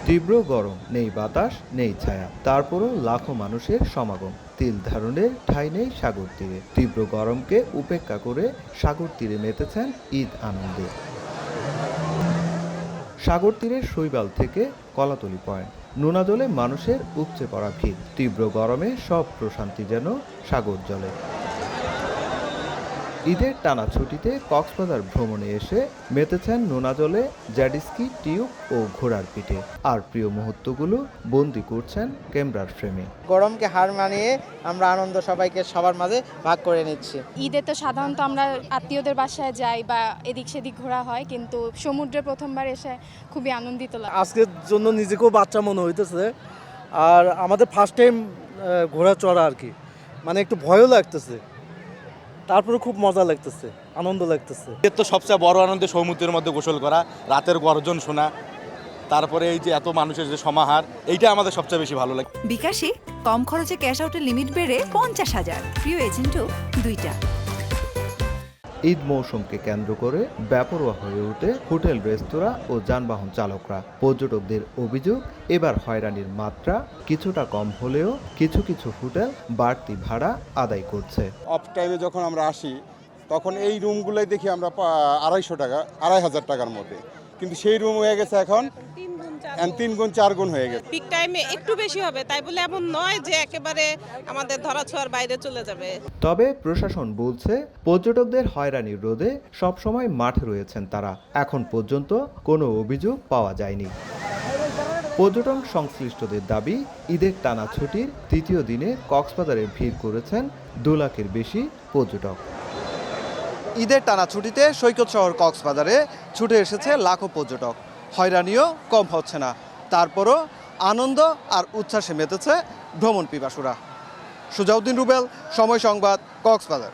তীব্র গরম, নেই বাতাস, নেই ছায়া, তারপরও লাখো মানুষের সমাগম। তিল ধারণের ঠাঁই নেই সাগর তীরে। তীব্র গরমকে উপেক্ষা করে সাগর তীরে মেতেছেন ঈদ আনন্দে। সাগর তীরের শৈবাল থেকে কলাতলি পয়েন্ট, নোনা জলে মানুষের উপচে পড়া ভিড়। তীব্র গরমে সব প্রশান্তি যেন সাগর জলে। ঈদের টানা ছুটিতে কক্সবাজার ভ্রমণে এসে মেতেছেন নোনা জলে, জ্যাডিস্কি, টিউব ও ঘোড়ার পিঠে। আর প্রিয় মুহূর্তগুলো বন্দি করছেন ক্যামেরার ফ্রেমে। গরমকে হার মানিয়ে আমরা আনন্দ সবাইকে সবার মাঝে ভাগ করে নিচ্ছি। ঈদে তো সাধারণত আমরা আত্মীয়দের বাসায় যাই বা এদিক সেদিক ঘোরা হয়, কিন্তু সমুদ্রে প্রথমবার এসে খুবই আনন্দিত লাগে। আজকের জন্য নিজেকেও বাচ্চা মনে হইতেছে। আর আমাদের ফার্স্ট টাইম ঘোড়া চড়া আর কি, মানে একটু ভয়ও লাগতেছে, তারপরে খুব মজা লাগতেছে, আনন্দ লাগতেছে। এর তো সবচেয়ে বড় আনন্দ সমুদ্রের মধ্যে গোসল করা, রাতের গর্জন শোনা, তারপরে এই যে এত মানুষের যে সমাহার, এইটা আমাদের সবচেয়ে বেশি ভালো লাগে। বিকাশে কম খরচে ক্যাশ আউটের লিমিট বেড়ে 50,000, প্রিয় এজেন্টও 2টা। ঈদ মৌসুমকে কেন্দ্র করে বেপরোয়া হয়ে ওঠে হোটেল, রেস্তোরাঁ ও যানবাহন চালকরা। পর্যটকদের অভিযোগ, এবার হয়রানির মাত্রা কিছুটা কম হলেও কিছু কিছু হোটেল বাড়তি ভাড়া আদায় করছে। অফ টাইমে যখন আমরা আসি তখন এই রুমগুলোই দেখি আমরা 2,500 টাকার মধ্যে, কিন্তু সেই রুম হয়ে গেছে এখন 3 গুণ 4 গুণ হয়ে গেছে। পিক টাইমে একটু বেশি হবে, তাই বলে এমন নয় যে একেবারে আমাদের ধরাছোঁয়ার বাইরে চলে যাবে। তবে প্রশাসন বলছে, পর্যটকদের হয়রানি রোধে সবসময় মাঠে রয়েছেন তারা। এখন পর্যন্ত কোনো অভিযোগ পাওয়া যায়নি। পর্যটন সংশ্লিষ্টদের দাবি, ঈদের টানা ছুটির তৃতীয় দিনে কক্সবাজারে ভিড় করেছেন 2 লাখের বেশি পর্যটক। ঈদের টানা ছুটিতে সৈকত শহর কক্সবাজারে ছুটে এসেছে লাখো পর্যটক। হয়রানিও কম হচ্ছে না, তারপরও আনন্দ আর উচ্ছ্বাসে মেতেছে ভ্রমণ পিপাসুরা। সুজাউদ্দিন রুবেল, সময় সংবাদ, কক্সবাজার।